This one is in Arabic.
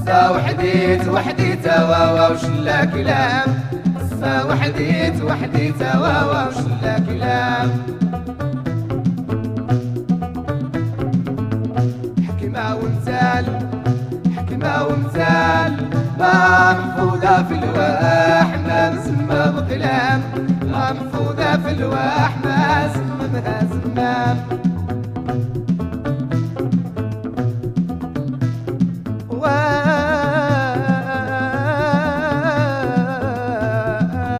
وحديت واوا وشلا كلام. وحديت واوا وشلا كلام. حكمة ومثال ما محفوظة في الواح ما مسمى بكلام. ما محفوظة في الواح ما سممها زمام.